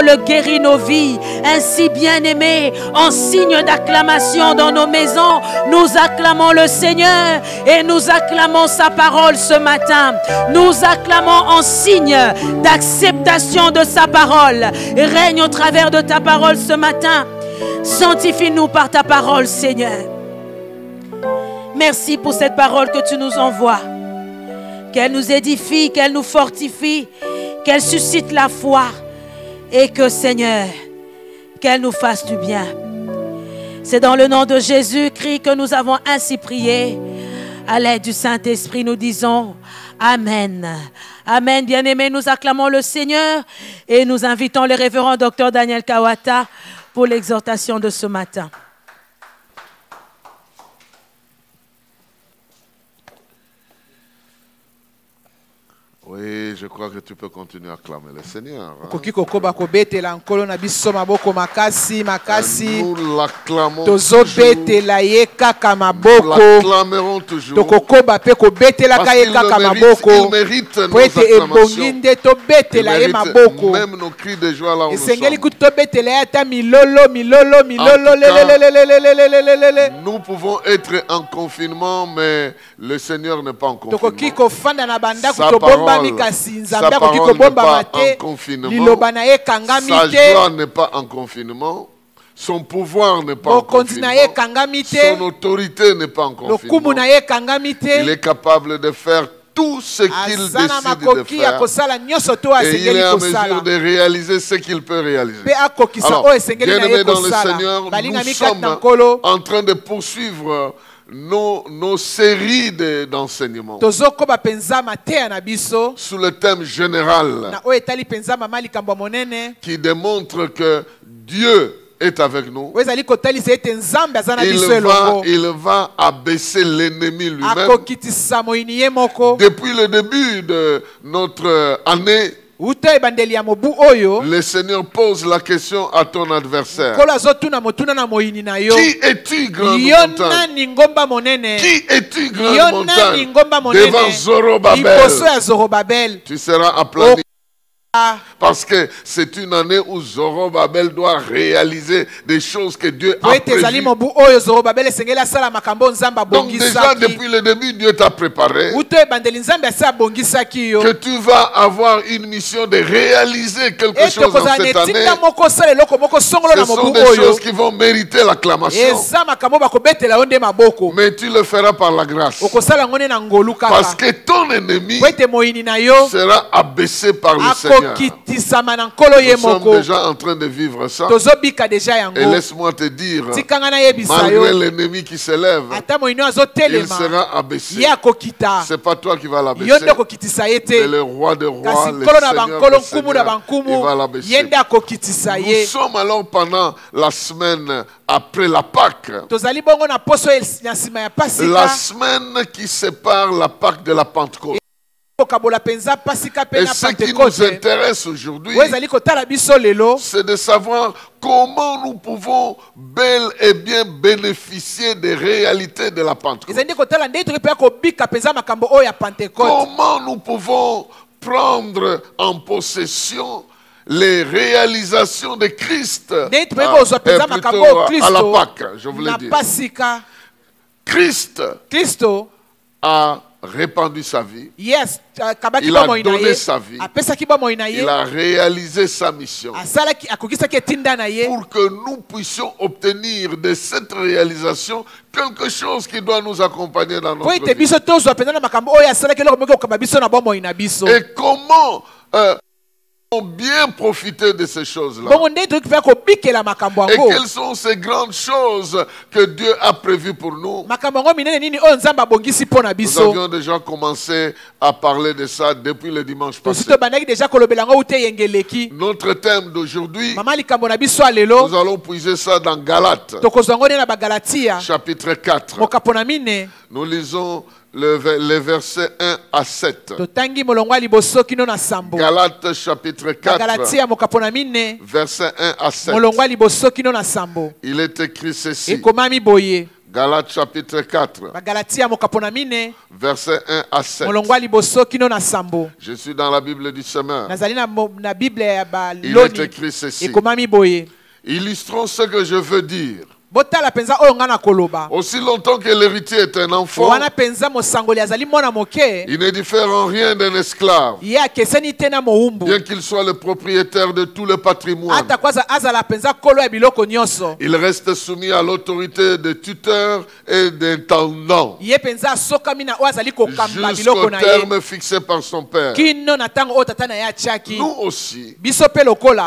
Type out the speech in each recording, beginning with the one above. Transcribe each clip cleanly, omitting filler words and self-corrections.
parole guérit nos vies. Ainsi, bien-aimés, en signe d'acclamation dans nos maisons, nous acclamons le Seigneur et nous acclamons sa parole ce matin. Nous acclamons en signe d'acceptation de sa parole. Règne au travers de ta parole ce matin. Sanctifie-nous par ta parole, Seigneur. Merci pour cette parole que tu nous envoies. Qu'elle nous édifie, qu'elle nous fortifie, qu'elle suscite la foi et que, Seigneur, qu'elle nous fasse du bien. C'est dans le nom de Jésus-Christ que nous avons ainsi prié. À l'aide du Saint-Esprit, nous disons Amen. Amen. Bien-aimés, nous acclamons le Seigneur et nous invitons le révérend Dr Daniel Kawata pour l'exhortation de ce matin. Oui, je crois que tu peux continuer à acclamer le Seigneur. Hein? Nous l'acclamons toujours. Nous l'acclamerons toujours. Parce qu'il mérite nos acclamations. Il mérite même nos cris de joie là où nous sommes. Nous pouvons être en confinement, mais le Seigneur n'est pas en confinement. Sa parole n'est pas en confinement. Sa joie n'est pas en confinement. Son pouvoir n'est pas en confinement. Son autorité n'est pas en confinement. Il est capable de faire tout ce qu'il décide de faire. Et il est en mesure de réaliser ce qu'il peut réaliser. Alors, bien-aimés dans le Seigneur, nous sommes en train de poursuivre nos séries d'enseignements sous le thème général qui démontre que Dieu est avec nous. Il va abaisser l'ennemi lui-même. Depuis le début de notre année, le Seigneur pose la question à ton adversaire. Qui es-tu, grande montagne? Qui es-tu, grande montagne? Devant Zorobabel. Tu seras aplani. Parce que c'est une année où Zorobabel doit réaliser des choses que Dieu a prévues. Donc déjà depuis le début, Dieu t'a préparé que tu vas avoir une mission de réaliser quelque chose dans cette année. Ce sont des choses qui vont mériter l'acclamation. Mais tu le feras par la grâce. Parce que ton ennemi sera abaissé par le Seigneur. Nous sommes déjà en train de vivre ça. Et laisse-moi te dire, malgré l'ennemi qui s'élève, il sera abaissé. Ce n'est pas toi qui vas l'abaisser, mais le roi des rois, le Seigneur, il va l'abaisser. Nous sommes alors pendant la semaine après la Pâque. La semaine qui sépare la Pâque de la Pentecôte. Et ce qui nous intéresse aujourd'hui, c'est de savoir comment nous pouvons bel et bien bénéficier des réalités de la Pentecôte. Comment nous pouvons prendre en possession les réalisations de Christ plutôt à la Pâque, je voulais dire. Christ a répandu sa vie, il a donné sa vie, il a réalisé sa mission pour que nous puissions obtenir de cette réalisation quelque chose qui doit nous accompagner dans notre vie. Et comment bien profiter de ces choses-là. Et quelles sont ces grandes choses que Dieu a prévues pour nous? Nous avions déjà commencé à parler de ça depuis le dimanche passé. Notre thème d'aujourd'hui, nous allons puiser ça dans Galates, chapitre 4. Nous lisons les versets 1 à 7. Galates chapitre 4, versets 1 à 7. Il est écrit ceci. Galates chapitre 4, versets 1 à 7. Je suis dans la Bible du Semeur. Il est écrit ceci. Illustrons ce que je veux dire. Aussi longtemps que l'héritier est un enfant, il ne diffère en rien d'un esclave, bien qu'il soit le propriétaire de tout le patrimoine. Il reste soumis à l'autorité des tuteurs et d'intendants jusqu'au terme fixé par son père. Nous aussi,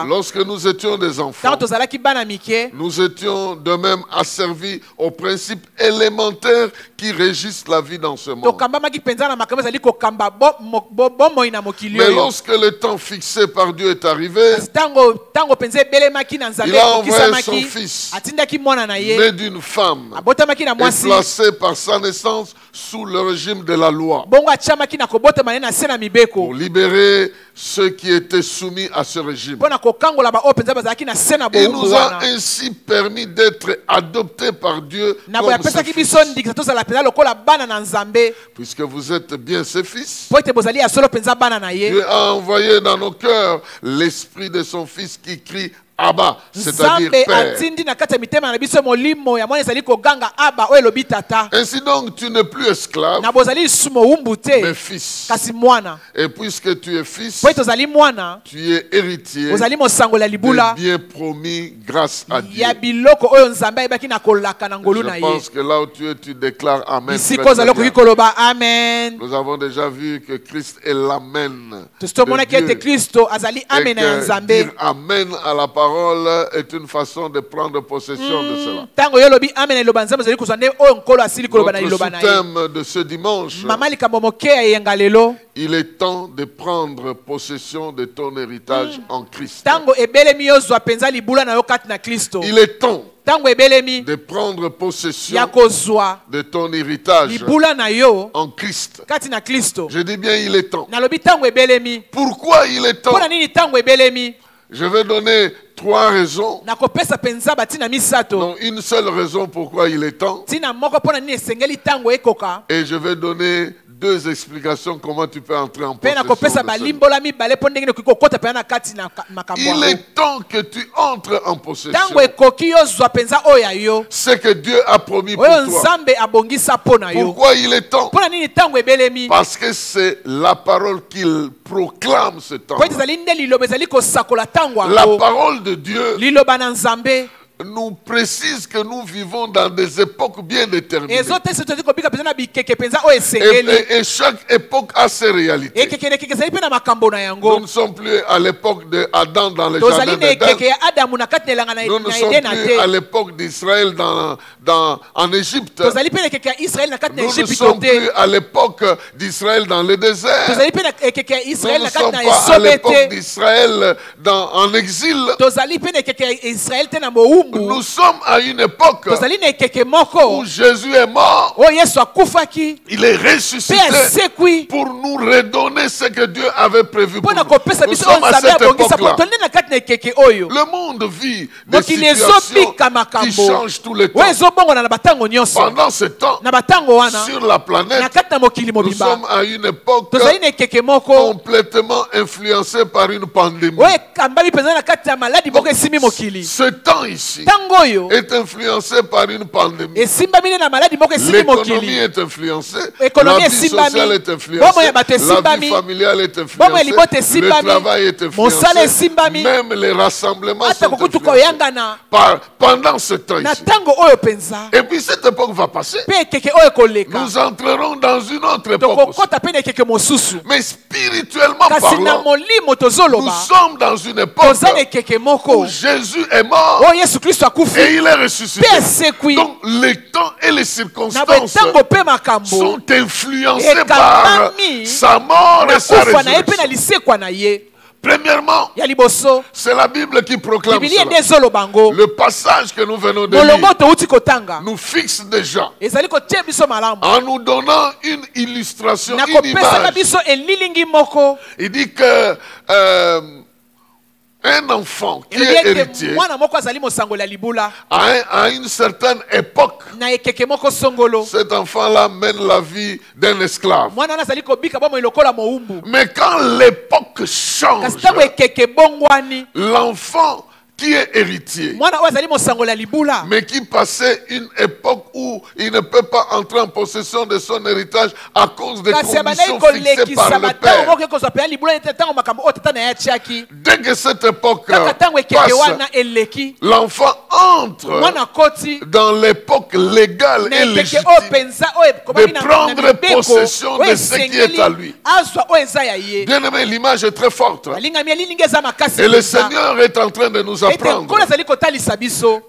lorsque nous étions des enfants, nous étions de même asservis aux principes élémentaires qui régissent la vie dans ce monde. Mais lorsque le temps fixé par Dieu est arrivé, il a envoyé son fils, né d'une femme, et placé par sa naissance sous le régime de la loi, pour libérer ceux qui étaient soumis à ce régime. Il nous a ainsi permis d'être adoptés par Dieu comme ses fils. Puisque vous êtes bien ses fils, Dieu a envoyé dans nos cœurs l'esprit de son fils qui crie Abba, c'est-à-dire Père. Ainsi donc, tu n'es plus esclave, mais fils. Et puisque tu es fils, tu es héritier des biens promis grâce à Dieu. Je pense que là où tu es, tu déclares Amen. Nous avons déjà vu que Christ est l'Amen de Dieu. Et que dire Amen à la parole est une façon de prendre possession de cela. Notre thème de ce dimanche, il est temps de prendre possession de ton héritage en Christ. Il est temps de prendre possession de ton héritage en Christ. Je dis bien il est temps. Pourquoi il est temps? Je vais donner 3 raisons. Non, une seule raison pourquoi il est temps. Et je vais donner 2 explications comment tu peux entrer en possession de cela. Il est temps que tu entres en possession. Ce que Dieu a promis pour toi. Pourquoi il est temps? Parce que c'est la parole qu'il proclame ce temps. La parole de Dieu nous précise que nous vivons dans des époques bien déterminées. Et chaque époque a ses réalités. Nous ne sommes plus à l'époque d'Adam dans le jardin d'Éden. Nous ne sommes plus à l'époque d'Israël en Égypte. Nous ne sommes plus à l'époque d'Israël dans le désert. Nous ne sommes pas à l'époque d'Israël en exil. Nous sommes à une époque où Jésus est mort. Il est ressuscité pour nous redonner ce que Dieu avait prévu pour nous. Nous sommes à cette époque-là. Le monde vit des situations qui changent tout le temps. Pendant ce temps, sur la planète, nous sommes à une époque complètement influencée par une pandémie. Ce temps ici est influencé par une pandémie. L'économie est influencée, la vie sociale est influencée, la vie familiale est influencée, le travail est influencé, même les rassemblements sont influencés pendant ce temps ici. Et puis cette époque va passer. Nous entrerons dans une autre époque aussi. Mais spirituellement parlant, nous sommes dans une époque où Jésus est mort et il est ressuscité. Donc les temps et les circonstances sont influencés par sa mort et sa résurrection. Premièrement, c'est la Bible qui proclame cela. Le passage que nous venons de lire nous fixe déjà en nous donnant une illustration, une image. Il dit que Un enfant qui est héritier à une certaine époque, cet enfant-là mène la vie d'un esclave. Mais quand l'époque change, l'enfant qui est héritier, mais qui passait une époque où il ne peut pas entrer en possession de son héritage à cause des conditions fixées par le père. Dès que cette époque passe, l'enfant entre dans l'époque légale et légitime de prendre possession de ce qui est à lui. Bien aimé, l'image est très forte. Et le Seigneur est en train de nous apprendre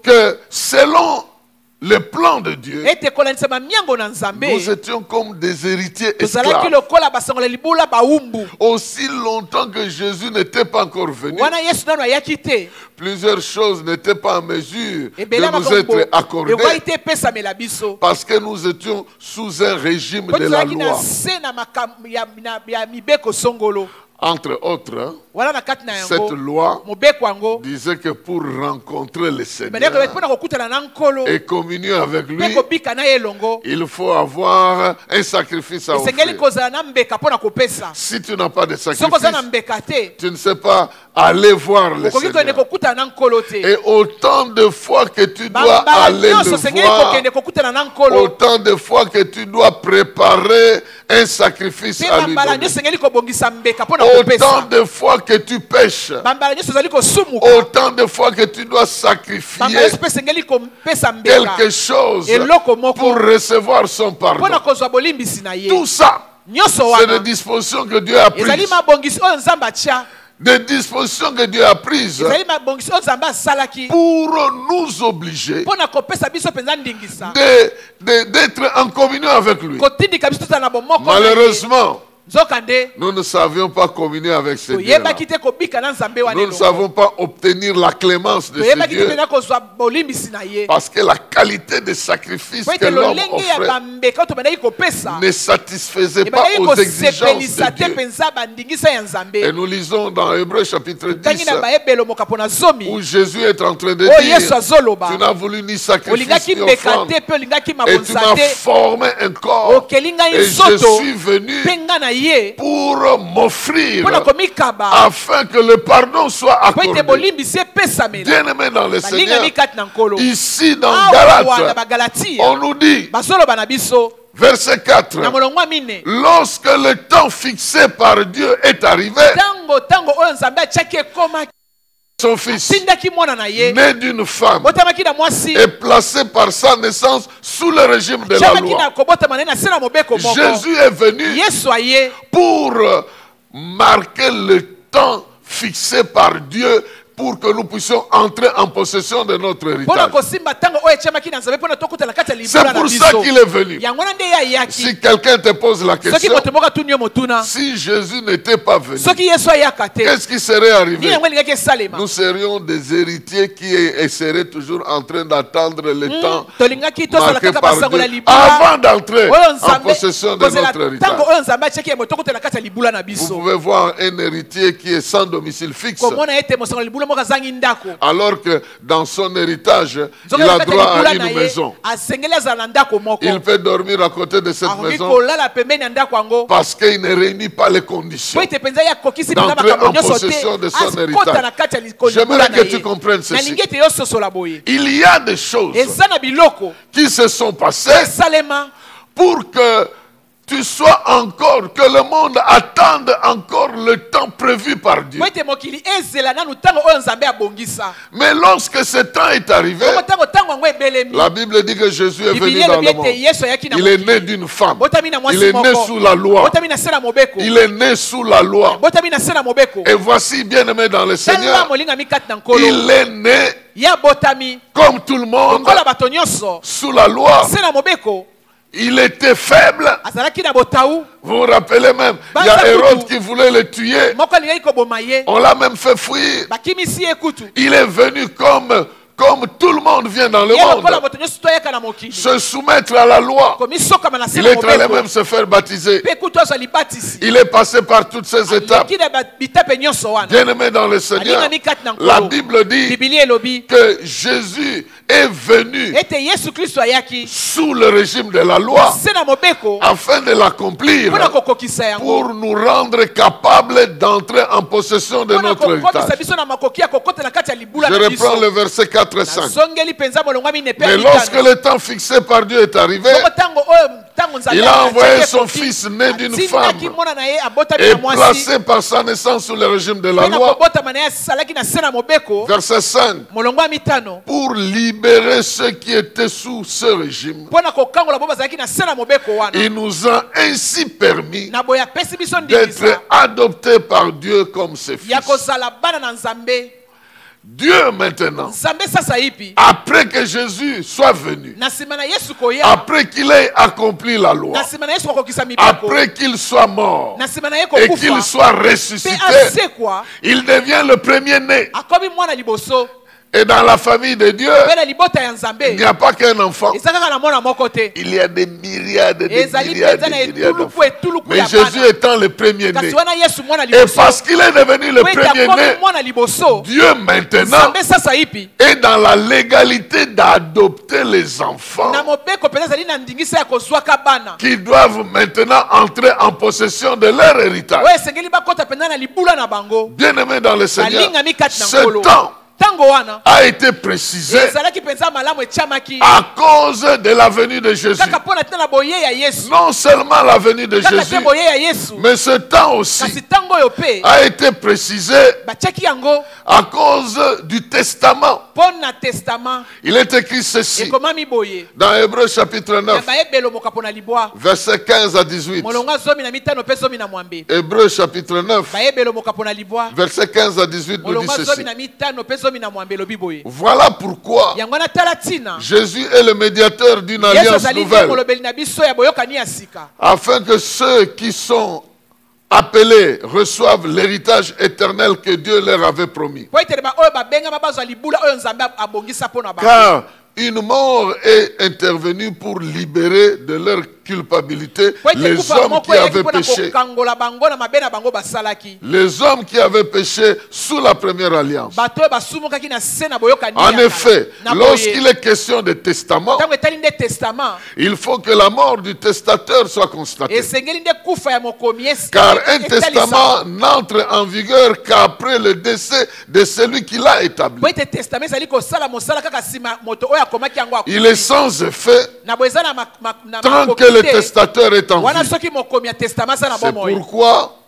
que selon le plan de Dieu, nous étions comme des héritiers esclaves. Aussi longtemps que Jésus n'était pas encore venu, plusieurs choses n'étaient pas en mesure de nous être accordées parce que nous étions sous un régime de la loi. Entre autres, cette loi disait que pour rencontrer le Seigneur et communier avec lui, il faut avoir un sacrifice à offrir. Si tu n'as pas de sacrifice, tu ne sais pas aller voir le Seigneur. Et autant de fois que tu dois aller le voir, autant de fois que tu dois préparer un sacrifice à lui donner. Autant de fois que tu pêches, autant de fois que tu dois sacrifier quelque chose pour recevoir son pardon. Tout ça, c'est des dispositions que Dieu a prises. Des dispositions que Dieu a prises pour nous obliger d'être en communion avec lui. Malheureusement, nous ne savions pas communier avec ce Dieu-là. Nous ne savons pas obtenir la clémence de ce Dieu. Parce que la qualité de sacrifice que l'homme offrait ne satisfaisait pas aux exigences de Dieu. Et nous lisons dans Hébreux chapitre 10 où Jésus est en train de dire: tu n'as voulu ni sacrifice ni offrande, et tu m'as formé un corps, et je suis venu pour m'offrir afin que le pardon soit accordé. Bien aimé dans le Seigneur, ici dans Galates, on nous dit, verset 4, lorsque le temps fixé par Dieu est arrivé, son fils, né d'une femme, est placé par sa naissance sous le régime de la loi. Jésus est venu pour marquer le temps fixé par Dieu pour que nous puissions entrer en possession de notre héritage. C'est pour ça qu'il est venu. Si quelqu'un te pose la question, si Jésus n'était pas venu, qu'est-ce qui serait arrivé? Nous serions des héritiers qui seraient toujours en train d'attendre le temps marqué par Dieu avant d'entrer en possession de notre héritage. Vous pouvez voir un héritier qui est sans domicile fixe, alors que dans son héritage, il a droit à une maison. Il peut dormir à côté de cette maison parce qu'il ne réunit pas les conditions d'entrer en possession de son héritage. J'aimerais que tu comprennes ceci. Il y a des choses qui se sont passées pour que tu sois encore, que le monde attende encore le temps prévu par Dieu. Mais lorsque ce temps est arrivé, la Bible dit que Jésus est venu dans le monde. Il est né d'une femme. Il est né sous la loi. Il est né sous la loi. Et voici, bien aimé dans le Seigneur, il est né comme tout le monde sous la loi. Il était faible. Vous vous rappelez même, il y a Hérode qui voulait le tuer. On l'a même fait fuir. Il est venu comme comme tout le monde vient dans le monde, se soumettre à la loi. Il est allé même se faire baptiser. Il est passé par toutes ces étapes. Bien-aimé dans le Seigneur, la Bible dit que Jésus est venu sous le régime de la loi afin de l'accomplir pour nous rendre capables d'entrer en possession de notre héritage. Je reprends le verset 4 et 5. Mais lorsque le temps fixé par Dieu est arrivé, il a envoyé son fils né d'une femme et placé par sa naissance sous le régime de la loi. Verset 5. Pour libérer ceux qui étaient sous ce régime. Il nous a ainsi permis d'être adoptés par Dieu comme ses fils. Dieu maintenant, après que Jésus soit venu, après qu'il ait accompli la loi, après qu'il soit mort et qu'il soit ressuscité, il devient le premier-né. Et dans la famille de Dieu, il n'y a pas qu'un enfant. Il y a des myriades d'enfants. Mais Jésus étant le premier-né, et parce qu'il est devenu le premier-né, Dieu maintenant est dans la légalité d'adopter les enfants qui doivent maintenant entrer en possession de leur héritage. Bien-aimé dans le Seigneur, ce temps a été précisé à cause de la venue de Jésus. Non seulement la venue de Jésus, mais ce temps aussi a été précisé à cause du testament. Il est écrit ceci dans Hébreux chapitre 9, versets 15 à 18. Hébreux chapitre 9, versets 15 à 18 nous dit ceci. Voilà pourquoi Jésus est le médiateur d'une alliance nouvelle, afin que ceux qui sont appelés reçoivent l'héritage éternel que Dieu leur avait promis. Car une mort est intervenue pour libérer de leur culpabilité les hommes qui avaient péché. Les hommes qui avaient péché sous la première alliance. En effet, lorsqu'il est question de testament, il faut que la mort du testateur soit constatée. Car un testament n'entre en vigueur qu'après le décès de celui qui l'a établi. Il est sans effet tant que le testateur est en vie. C'est pourquoi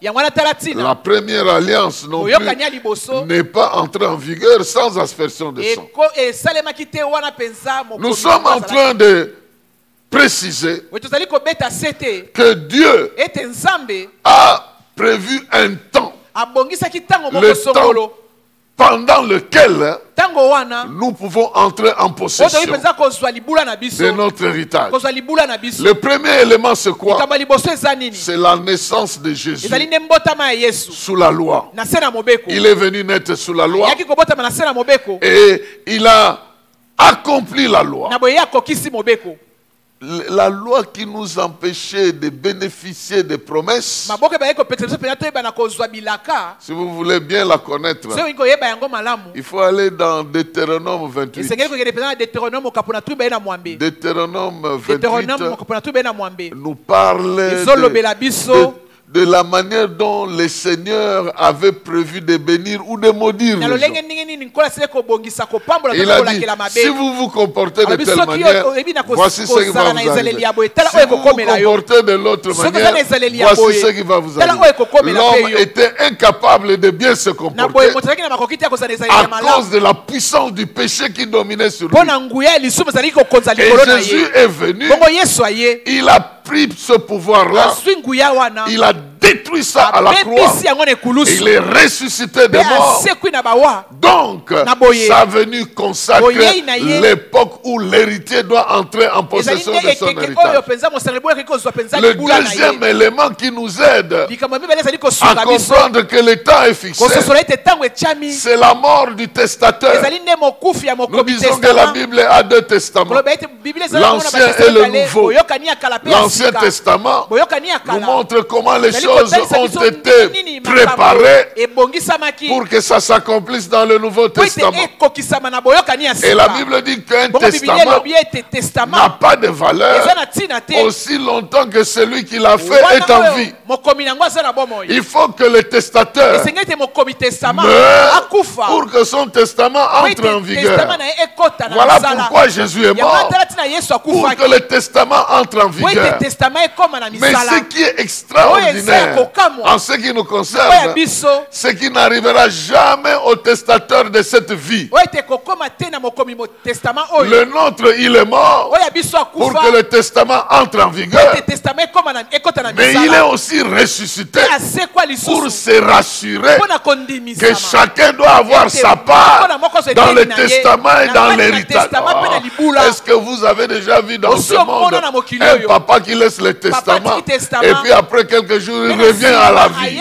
la première alliance non plus n'est pas entrée en vigueur sans aspersion de sang. Nous sommes en train de préciser que Dieu a prévu un temps, le temps pendant lequel nous pouvons entrer en possession de notre héritage. Le premier élément, c'est quoi? C'est la naissance de Jésus sous la loi. Il est venu naître sous la loi et il a accompli la loi. La loi qui nous empêchait de bénéficier des promesses, si vous voulez bien la connaître, il faut aller dans Deutéronome 28. Deutéronome 28 nous parle de la manière dont le Seigneur avait prévu de bénir ou de maudire les gens. Il a dit, si vous vous comportez de telle manière, voici ce qui va vous arriver. Si vous vous comportez de l'autre manière, voici ce qui va vous arriver. L'homme était incapable de bien se comporter à cause de la puissance du péché qui dominait sur lui. Et Jésus est venu, il a pris ce pouvoir-là, il a détruit ça à la croix. Il est ressuscité des morts. Donc, sa venue consacre l'époque où l'héritier doit entrer en possession de son héritage. Le deuxième élément qui nous aide à comprendre que le temps est fixé, c'est la mort du testateur. Nous disons que la Bible a deux testaments, l'Ancien et le Nouveau. L'Ancien Testament nous montre comment les choses ont été préparées pour que ça s'accomplisse dans le Nouveau Testament. Et la Bible dit qu'un testament n'a pas de valeur aussi longtemps que celui qui l'a fait est en vie. Il faut que le testateur meure pour que son testament entre en vigueur. Voilà pourquoi Jésus est mort, pour que le testament entre en vigueur. Mais ce qui est extraordinaire en ce qui nous concerne, c'est qu'il n'arrivera jamais au testateur de cette vie. Le nôtre, il est mort pour que le testament entre en vigueur. Mais il est aussi ressuscité pour se rassurer que chacun doit avoir sa part dans le testament et dans l'héritage. Est-ce que vous avez déjà vu dans ce monde un papa qui laisse le testament et puis après quelques jours il revient à la vie?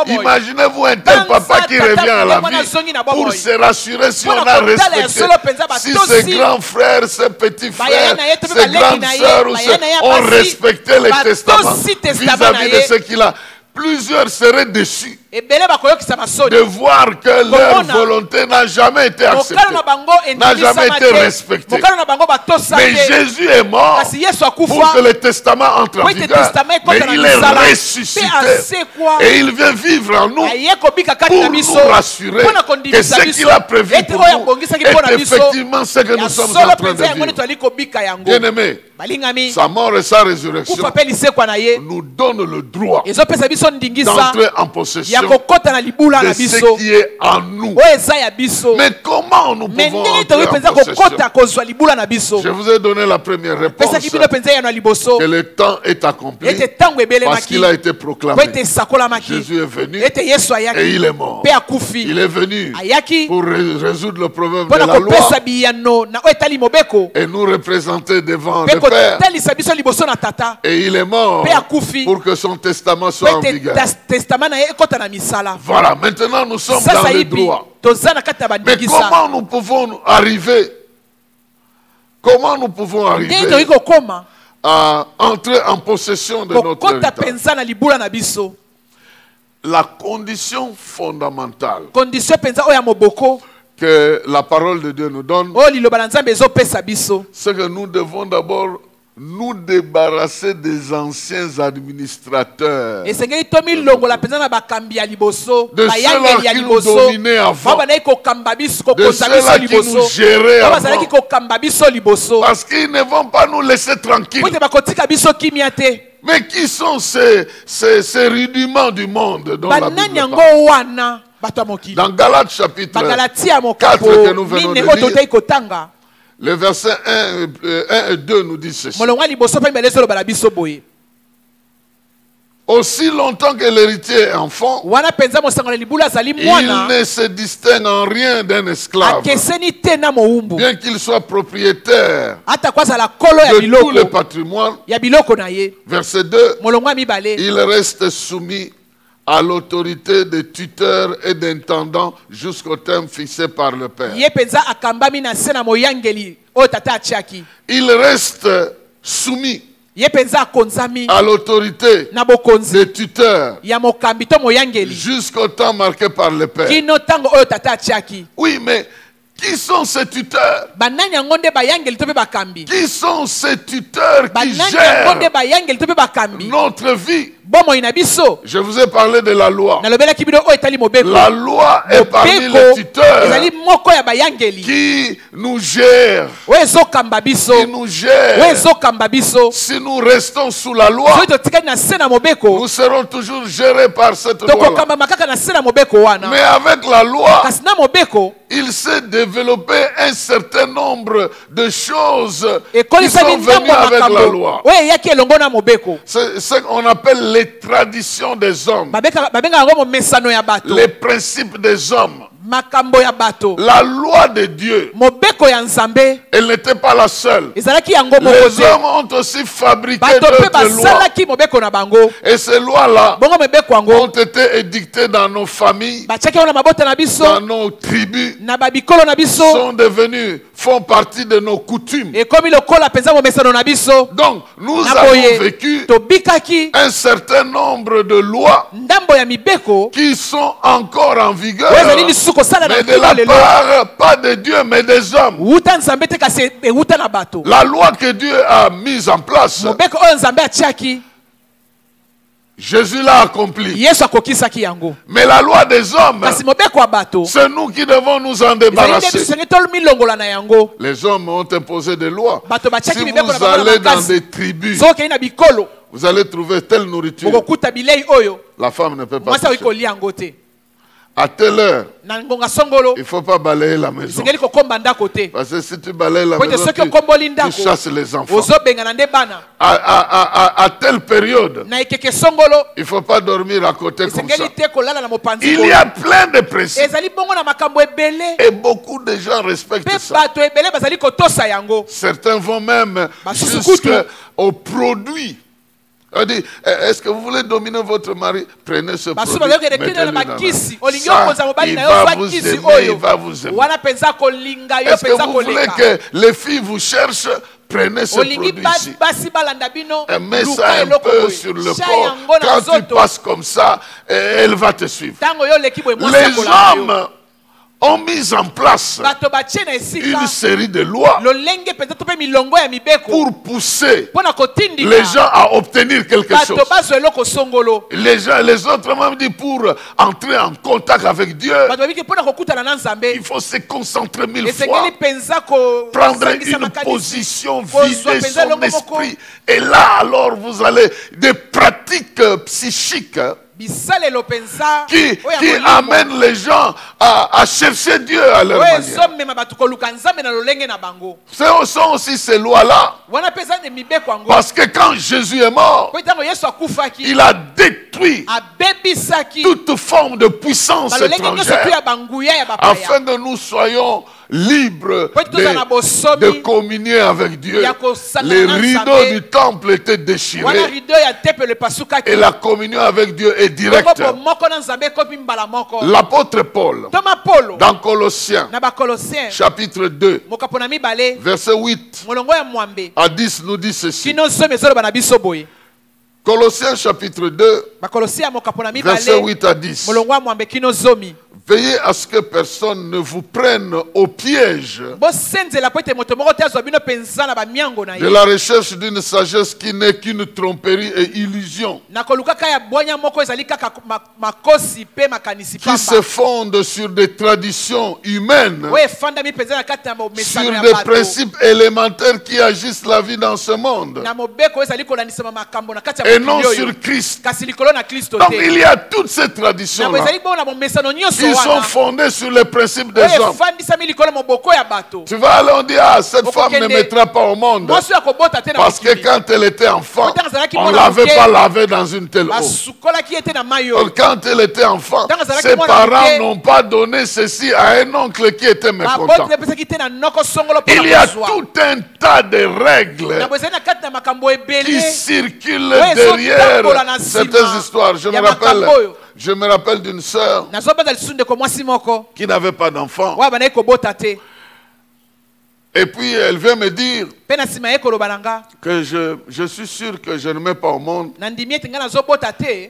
Imaginez-vous un tel papa qui revient à la vie pour se rassurer si on a respecté, si ses grands frères, ses petits frères, ses grandes sœurs ont respecté le testament vis-à-vis de ce qu'il a. Plusieurs seraient déçus de voir que leur volonté n'a jamais été acceptée, n'a jamais été respectée. Mais Jésus est mort pour que le testament entre en vigueur. Mais il est ressuscité et il vient vivre en nous pour nous rassurer que ce qu'il a prévu pour nous est effectivement ce que nous sommes en train de vivre. Bien-aimés, sa mort et sa résurrection nous donnent le droit d'entrer en possession de ce qui est en nous. Mais comment nous pouvons entrer en possession? Je vous ai donné la première réponse, que le temps est accompli parce qu'il a été proclamé. Jésus est venu et il est mort. Il est venu pour résoudre le problème de la loi et nous représenter devant le Père. Et il est mort pour que son testament soit en vigueur. Voilà, maintenant nous sommes dans le droit. Mais comment nous pouvons arriver à entrer en possession de notre héritage? La condition fondamentale que la parole de Dieu nous donne, c'est que nous devons d'abord nous débarrasser des anciens administrateurs, de ceux-là qui nous dominaient avant, de ceux-là qui nous géraient avant, parce qu'ils ne vont pas nous laisser tranquilles. Mais qui sont ces rudiments du monde dont la Bible parle? Dans Galates chapitre 4 que nous venons de lire, le verset 1 et 2 nous dit ceci. Aussi longtemps que l'héritier est enfant, il ne se distingue en rien d'un esclave, bien qu'il soit propriétaire de tout le patrimoine. Verset 2, il reste soumis à l'autorité des tuteurs et d'intendants jusqu'au terme fixé par le Père. Il reste soumis à l'autorité des tuteurs jusqu'au temps marqué par le Père. Oui, mais qui sont ces tuteurs? Qui sont ces tuteurs qui gèrent notre vie? Je vous ai parlé de la loi. La loi est parmi les tuteurs qui nous gèrent. Qui nous gèrent. Si nous restons sous la loi, nous serons toujours gérés par cette loi. Mais avec la loi, il s'est développé un certain nombre de choses qui sont venues avec la loi. C'est ce qu'on appelle les traditions des hommes, les principes des hommes, la loi de Dieu, elle n'était pas la seule. Les hommes ont aussi fabriqué d'autres lois. Et ces lois-là ont été édictées dans nos familles, dans nos tribus, sont devenues, font partie de nos coutumes. Donc, nous avons vécu un certain nombre de lois qui sont encore en vigueur, mais de la part, pas de Dieu, mais des hommes. La loi que Dieu a mise en place, Jésus l'a accompli. Mais la loi des hommes, c'est nous qui devons nous en débarrasser. Les hommes ont imposé des lois. Si vous allez dans des tribus, vous allez trouver telle nourriture. La femme ne peut pas toucher. À telle heure, il ne faut pas balayer la maison. Parce que si tu balayes la maison, tu chasses les enfants. À telle période, il ne faut pas dormir à côté comme ça. Il y a plein de principes. Et beaucoup de gens respectent ça. Certains vont même jusqu'aux produits. Est-ce que vous voulez dominer votre mari? Prenez ce produit, mettez-le dans la main. Ça, il va vous aimer. Est-ce que vous voulez que les filles vous cherchent? Prenez ce produit-ci et mets ça un peu sur le corps. Quand tu passes comme ça, elle va te suivre. Les hommes ont mis en place une série de lois pour pousser les gens à obtenir quelque chose. Les autres même dit pour entrer en contact avec Dieu, il faut se concentrer 1000 fois, prendre une position, vider son esprit. Et là alors vous allez des pratiques psychiques qui amènent les gens à chercher Dieu à leur manière. Ce sont aussi ces lois-là. Parce que quand Jésus est mort, il a détruit toute forme de puissance étrangère afin que nous soyons libres de communier avec Dieu. Les rideaux du temple étaient déchirés et la communion avec Dieu est directe. L'apôtre Paul, dans Colossiens, chapitre 2, verset 8 à 10, nous dit ceci. Colossiens chapitre 2, verset 8 à 10. Veillez à ce que personne ne vous prenne au piège de la recherche d'une sagesse qui n'est qu'une tromperie et illusion, qui se fonde sur des traditions humaines, sur des principes élémentaires qui agissent la vie dans ce monde, et non sur Christ. Donc il y a toutes ces traditions-là qui sont fondées sur les principes des hommes. Tu vas aller, on dit, ah, cette femme ne mettra pas au monde. Parce que quand elle était enfant, on ne l'avait pas lavée dans une telle eau. Quand elle était enfant, ses parents n'ont pas donné ceci à un oncle qui était mécontent. Il y a tout un tas de règles qui circulent derrière certaines histoires. Je me rappelle d'une sœur qui n'avait pas d'enfant. Et puis elle vient me dire que je suis sûr que je ne mets pas au monde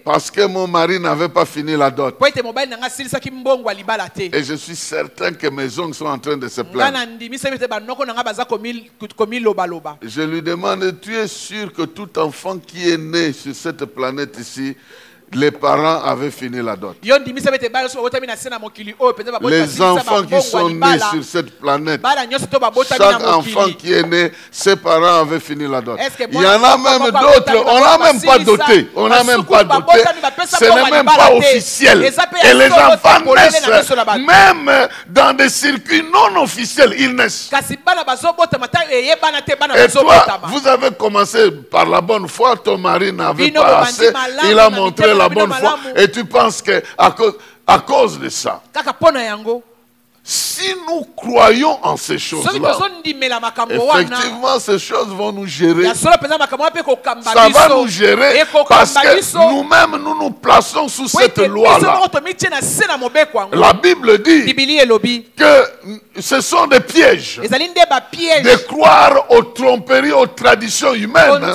parce que mon mari n'avait pas fini la dot. Et je suis certain que mes ongles sont en train de se plaindre. Je lui demande, tu es sûr que tout enfant qui est né sur cette planète ici les parents avaient fini la dot. Les enfants qui sont nés sur cette planète, chaque enfant qui est né, ses parents avaient fini la dot. Il y en a même d'autres, on n'a même pas doté. On n'a même pas doté. Ce n'est même pas officiel. Et les enfants naissent, même dans des circuits non officiels, ils naissent. Et toi, vous avez commencé par la bonne foi, ton mari n'avait pas assez, il a montré la bonne foi, et tu penses que à cause de ça, si nous croyons en ces choses-là, effectivement, ces choses vont nous gérer. Ça va nous gérer parce que nous-mêmes, nous nous plaçons sous cette loi-là. La Bible dit que ce sont des pièges de croire aux tromperies, aux traditions humaines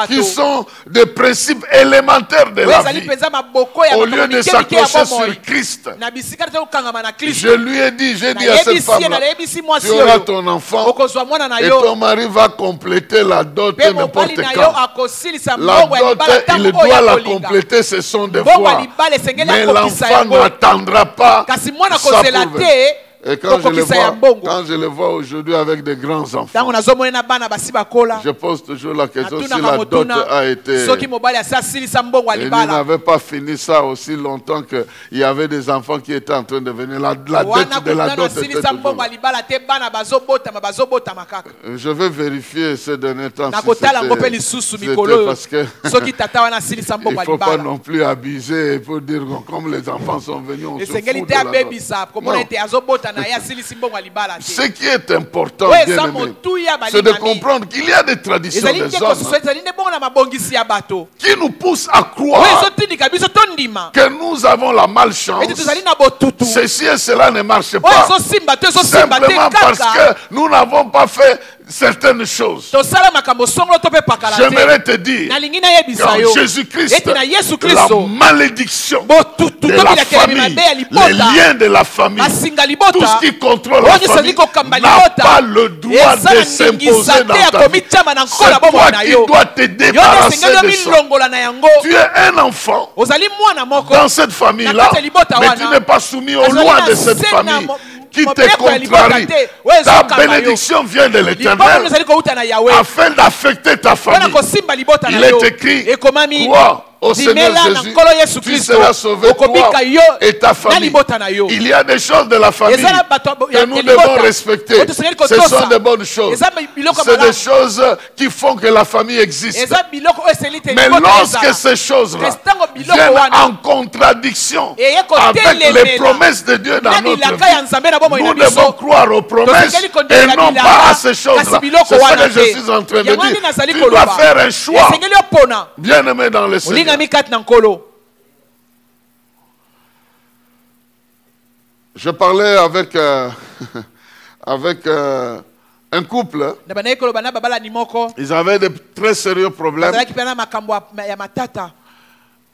qui sont des principes élémentaires de la vie. Au lieu de s'accrocher sur Christ, je lui ai dit, j'ai dit à cette femme-là, tu auras ton enfant et ton mari va compléter la dot n'importe quand. La dot, il doit la compléter, ce sont des devoirs. Mais l'enfant n'attendra pas sa prouver. Et quand je le vois aujourd'hui avec des grands enfants, je pose toujours la question si la dot a été... Il n'avait pas fini ça aussi longtemps qu'il y avait des enfants qui étaient en train de venir. La dette de la dot était toujours... Je vais vérifier ces derniers temps si c'était parce que il ne faut pas non plus abuser pour dire comme les enfants sont venus, on se fout de la dot. Ce qui est important, bien-aimé, c'est de comprendre qu'il y a des traditions des hommes qui nous poussent à croire que nous avons la malchance. Ceci et cela ne marche pas. Simplement parce que nous n'avons pas fait certaines choses. J'aimerais te dire qu'en Jésus-Christ, la malédiction de la famille, les liens de la famille, tout ce qui contrôle la famille n'a pas le droit de s'imposer dans ta vie. C'est toi qui dois te débarrasser de ça. Tu es un enfant dans cette famille-là, mais tu n'es pas soumis aux lois de cette famille qui te contrarie. Ta bénédiction vient de l'Éternel afin d'affecter ta famille. Il est écrit, crois au Seigneur Jésus, tu seras sauvé, toi et ta famille. Il y a des choses de la famille que nous devons respecter. Ce sont de bonnes choses. C'est des choses qui font que la famille existe. Mais lorsque ces choses-là viennent en contradiction avec les promesses de Dieu dans notre vie, nous devons croire aux promesses et non pas à ces choses-là. C'est ça que je suis en train de dire. Tu dois faire un choix, bien-aimé dans le Seigneur. Je parlais avec un couple. Ils avaient de très sérieux problèmes.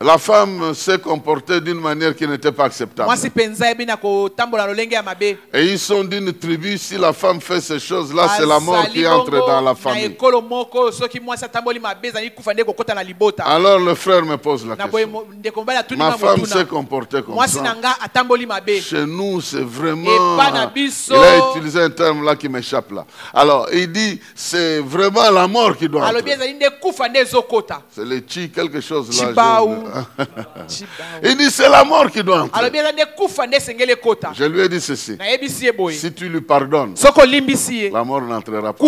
La femme s'est comportée d'une manière qui n'était pas acceptable. Et ils sont d'une tribu, si la femme fait ces choses-là, c'est la mort qui entre dans la famille. Alors le frère me pose la question. Ma femme s'est comportée comme ça. Chez nous, c'est vraiment... Il a utilisé un terme là qui m'échappe là. Alors, il dit, c'est vraiment la mort qui doit entrer. C'est le chi, quelque chose là. Il dit c'est la mort qui doit entrer. Je lui ai dit ceci. Si tu lui pardonnes, la mort n'entrera pas.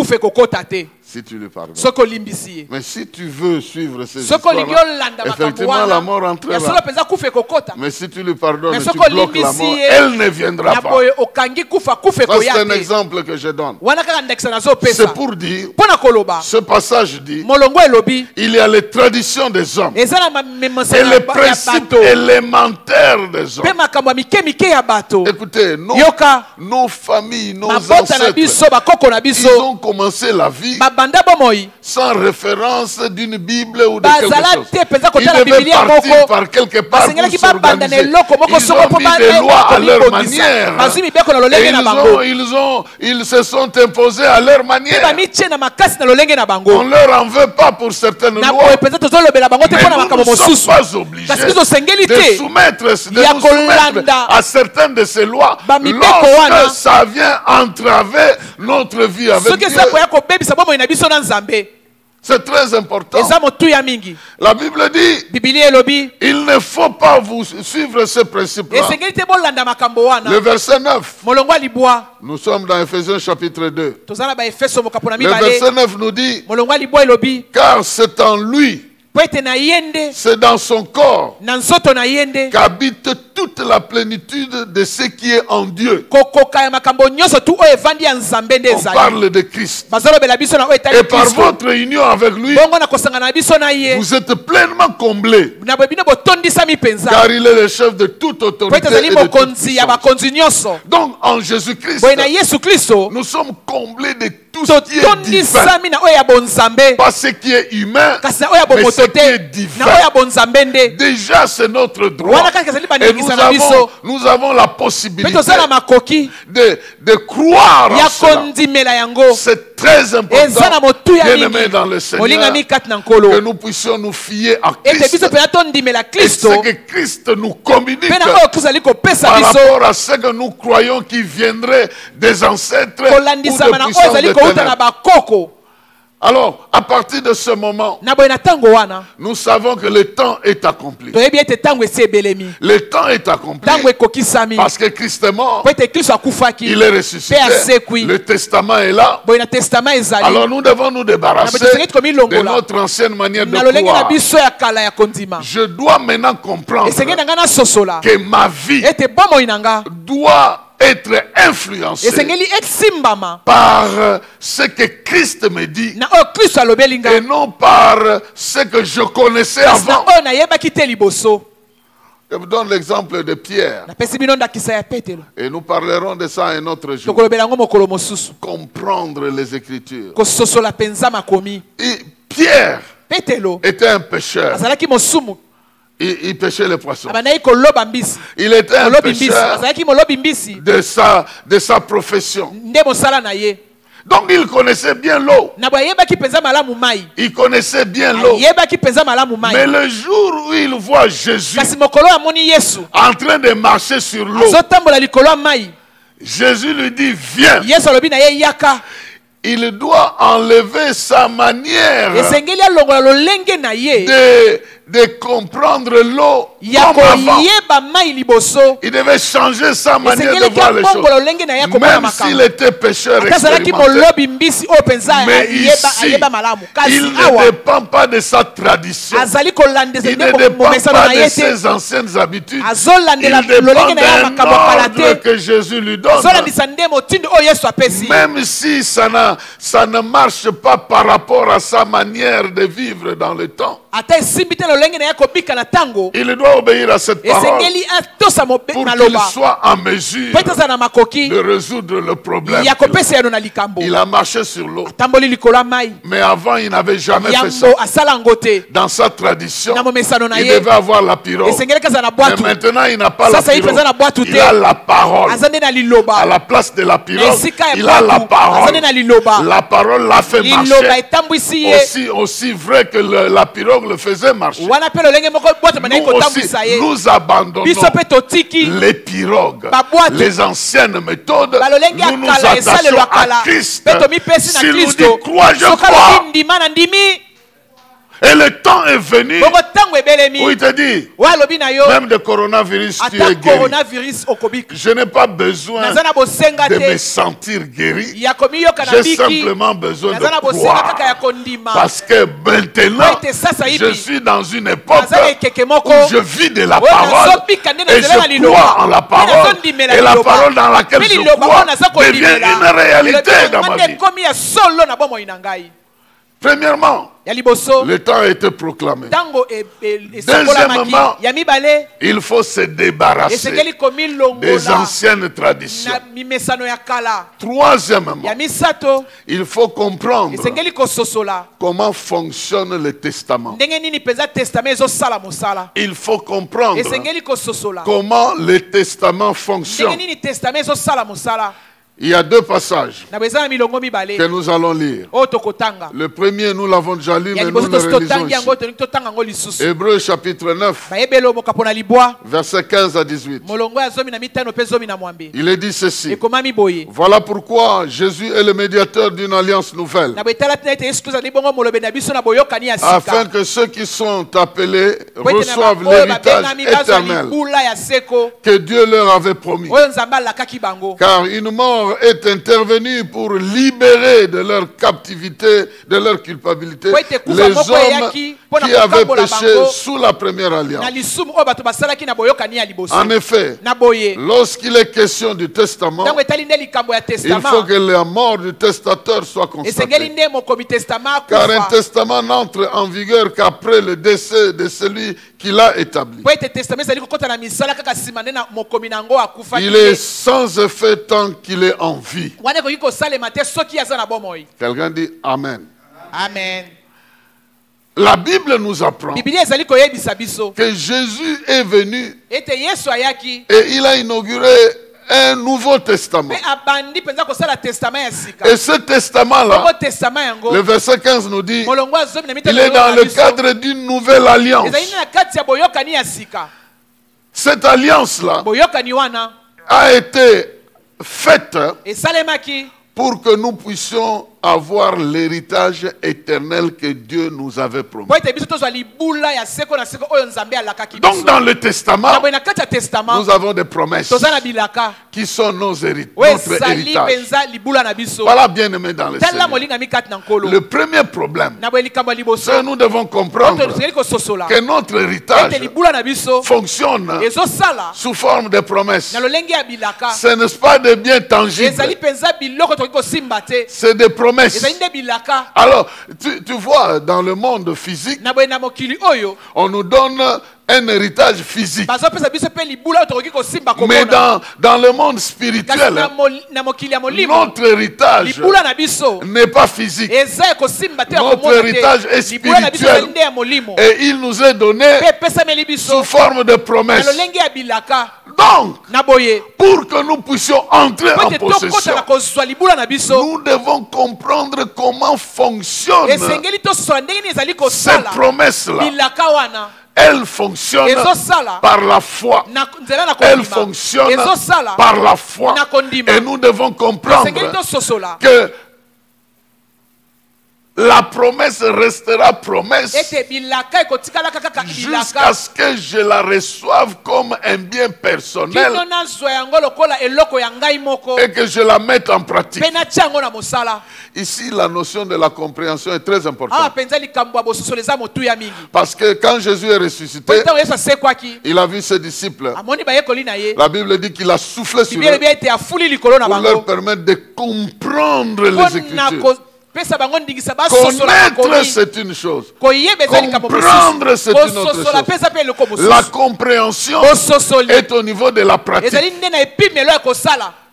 Si tu lui pardonnes. Mais si tu veux suivre ces histoires, effectivement la mort entrera. Mais si tu lui pardonnes et tu bloques la mort, elle ne viendra pas. Ça c'est un exemple que je donne. C'est pour dire, ce passage dit, il y a les traditions des hommes et les principes élémentaires des hommes. Écoutez, nos familles, nos ancêtres, ils ont commencé la vie sans référence d'une Bible ou de quelque chose. Ils devaient partir par quelque part pour s'organiser. Ils ont mis des lois à leur manière. Et ils se sont imposés à leur manière. On ne leur en veut pas pour certaines lois. Mais nous ne sommes pas obligés de nous soumettre à certaines de ces lois lorsque ça vient entraver notre vie avec Dieu. C'est très important. La Bible dit, il ne faut pas vous suivre ce principe-là. Le verset 9. Nous sommes dans Ephésiens chapitre 2. Le verset 9 nous dit, car c'est en lui, c'est dans son corps qu'habite toute la plénitude de ce qui est en Dieu. On parle de Christ. Et par votre union avec lui, vous êtes pleinement comblés. Car il est le chef de toute autorité et de toute puissance. Donc en Jésus-Christ, nous sommes comblés de tout ce qui est divin. Pas ce qui est humain, mais ce qui est divin. Déjà c'est notre droit. Et nous avons la possibilité de croire en cela. C'est très important, bien-aimés dans le Seigneur, que nous puissions nous fier à Christ. Et ce que Christ nous communique par rapport à ce que nous croyons qui viendrait des ancêtres ou des puissances de ténèbres. Alors, à partir de ce moment, nous savons que le temps est accompli. Le temps est accompli parce que Christ est mort, il est ressuscité, le testament est là. Alors nous devons nous débarrasser de notre ancienne manière de croire. Je dois maintenant comprendre que ma vie doit être influencé par ce que Christ me dit et non par ce que je connaissais avant. Je vous donne l'exemple de Pierre. Et nous parlerons de ça un autre jour. Comprendre les Écritures. Et Pierre était un pécheur. Il pêchait les poissons. Il était un pêcheur de sa profession. Donc il connaissait bien l'eau. Il connaissait bien l'eau. Mais le jour où il voit Jésus en train de marcher sur l'eau, Jésus lui dit, viens. Il doit enlever sa manière de comprendre l'eau comme avant. Il devait changer sa manière de voir les choses. Même s'il était pécheur expérimenté. Mais ici, il ne dépend pas de sa tradition. Il ne dépend pas de ses anciennes habitudes. Il dépend d'un ordre que Jésus lui donne. Même si ça ne marche pas par rapport à sa manière de vivre dans le temps. Il doit obéir à cette parole pour qu'il soit en mesure de résoudre le problème. Il a marché sur l'eau. Mais avant, il n'avait jamais fait ça. Dans sa tradition, il devait avoir la pirogue. Mais maintenant, il n'a pas la pirogue. Il a la parole. À la place de la pirogue, il a la parole. La parole l'a fait marcher. Aussi vrai que la pirogue le faisait marcher. Nous aussi, nous abandonnons les pirogues, les anciennes méthodes. Nous nous attachons à Christ. S'il nous dit crois, je crois. Et le temps est venu où il te dit, même de coronavirus, tu es guéri. Je n'ai pas besoin de me sentir guéri. J'ai simplement besoin de croire. Parce que maintenant, je suis dans une époque où je vis de la parole. Et je crois en la parole. Et la parole dans laquelle je crois devient une réalité dans ma vie. Premièrement, le temps a été proclamé. Deuxièmement, il faut se débarrasser des anciennes traditions. Troisièmement, il faut comprendre comment fonctionne le testament. Il faut comprendre comment le testament fonctionne. Il y a deux passages que nous allons lire. Le premier, nous l'avons déjà lu, mais nous le relisons ici. Hébreux chapitre 9, versets 15 à 18. Il est dit ceci. Voilà pourquoi Jésus est le médiateur d'une alliance nouvelle, afin que ceux qui sont appelés reçoivent l'héritage éternel que Dieu leur avait promis. Car une mort est intervenu pour libérer de leur captivité, de leur culpabilité, les hommes qui avaient péché sous la première alliance. En effet, lorsqu'il est question du testament, il faut que la mort du testateur soit constatée. Car un testament n'entre en vigueur qu'après le décès de celui qui l'a établi. Il est sans effet tant qu'il est en vie. Quelqu'un dit Amen. Amen. La Bible nous apprend que Jésus est venu et il a inauguré un nouveau testament. Et ce testament-là, le verset 15 nous dit, il est dans le cadre d'une nouvelle alliance. Cette alliance-là a été faite pour que nous puissions avoir l'héritage éternel que Dieu nous avait promis. Donc dans le testament, nous avons des promesses qui sont notre héritage. Voilà, bien aimé dans le Seigneur. Le premier problème, c'est que nous devons comprendre que notre héritage fonctionne sous forme de promesses. Ce n'est pas des biens tangibles, c'est des promesses. Alors, tu vois, dans le monde physique, on nous donne un héritage physique. Mais dans le monde spirituel, notre héritage n'est pas physique. Notre héritage est spirituel. Et il nous est donné sous forme de promesses. Donc, pour que nous puissions entrer en possession, nous devons comprendre comment fonctionne cette promesse-là. Elle fonctionne par la foi. Elle fonctionne par la foi. Et nous devons comprendre que la promesse restera promesse jusqu'à ce que je la reçoive comme un bien personnel et que je la mette en pratique. Ici, la notion de la compréhension est très importante. Parce que quand Jésus est ressuscité, il a vu ses disciples. La Bible dit qu'il a soufflé sur eux pour leur permettre de comprendre les Écritures. Connaître, c'est une chose. Comprendre, c'est une autre chose. La compréhension est au niveau de la pratique.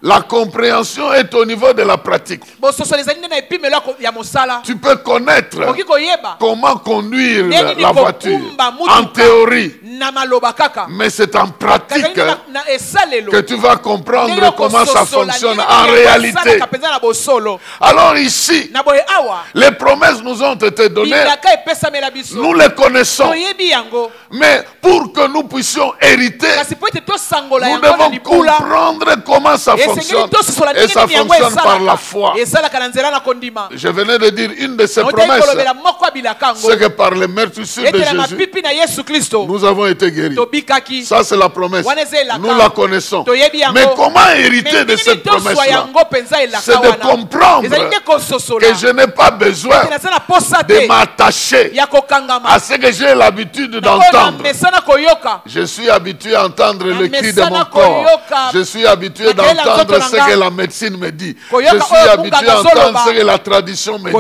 La compréhension est au niveau de la pratique. Tu peux connaître comment conduire la voiture en théorie, mais c'est en pratique que tu vas comprendre comment ça fonctionne en réalité. Alors ici, les promesses nous ont été données, nous les connaissons, mais pour que nous puissions hériter, nous devons comprendre comment ça fonctionne. Et ça fonctionne par la foi. Je venais de dire une de ces promesses, c'est que par les meurtrissures de Jésus, nous avons été guéris. Ça c'est la promesse. Nous la connaissons. Mais comment hériter de cette promesse-là? C'est de comprendre que je n'ai pas besoin de m'attacher à ce que j'ai l'habitude d'entendre. Je suis habitué à entendre le cri de mon corps. Je suis habitué d'entendre entendre ce que la médecine me dit. Je suis habitué à entendre ce que la tradition me dit.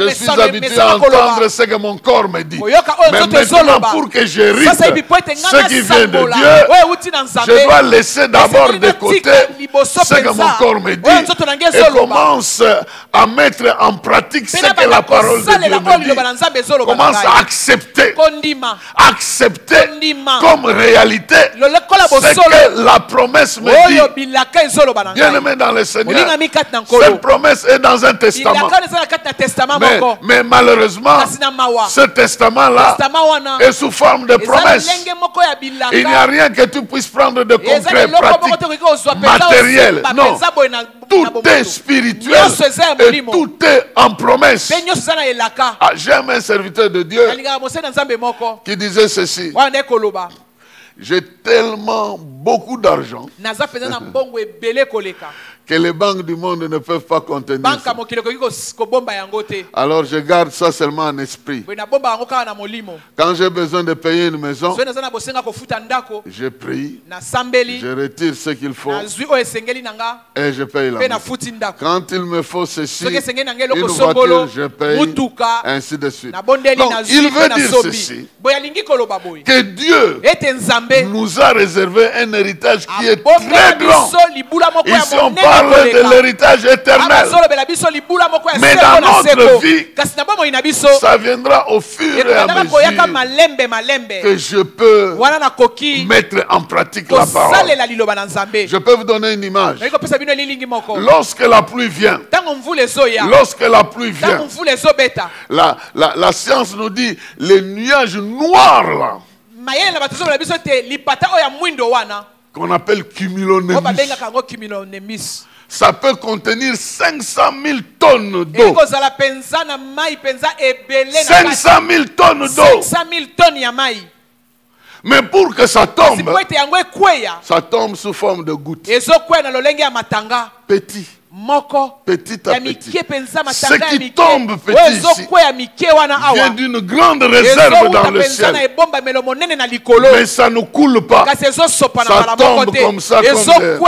Je suis habitué à entendre ce que mon corps me dit. Mais maintenant, pour que j'hérite ce qui vient de Dieu, je dois laisser d'abord de côté ce que mon corps me dit et commence à mettre en pratique ce que la parole de Dieu me dit. Commence à accepter comme réalité ce que la promesse me dit. Bien aimé dans le Seigneur, cette promesse est dans un testament. Mais malheureusement, ce testament-là est sous forme de promesse. Il n'y a rien que tu puisses prendre de concret, pratique, matériel. Non. Tout est spirituel et tout est en promesse. J'aime un serviteur de Dieu qui disait ceci: j'ai tellement beaucoup d'argent que les banques du monde ne peuvent pas contenir ça. Alors je garde ça seulement en esprit. Quand j'ai besoin de payer une maison, je prie, je retire ce qu'il faut et je paye la maison. Quand il me faut ceci, une voiture, je paye, ainsi de suite. Donc il veut dire ceci, que Dieu nous a réservé un héritage qui est très grand. Ici on parle de l'héritage éternel. Mais dans notre vie, ça viendra au fur et à mesure que je peux mettre en pratique la parole. Je peux vous donner une image. Lorsque la pluie vient, la science nous dit les nuages noirs là, qu'on appelle cumulonimbus, ça peut contenir 500 000 tonnes d'eau. 500 000 tonnes d'eau. Mais pour que ça tombe sous forme de gouttes. Petit. Petit à petit. Ce qui tombe petit ici vient d'une grande réserve dans le ciel. Mais ça ne coule pas. Ça tombe comme ça, comme l'air.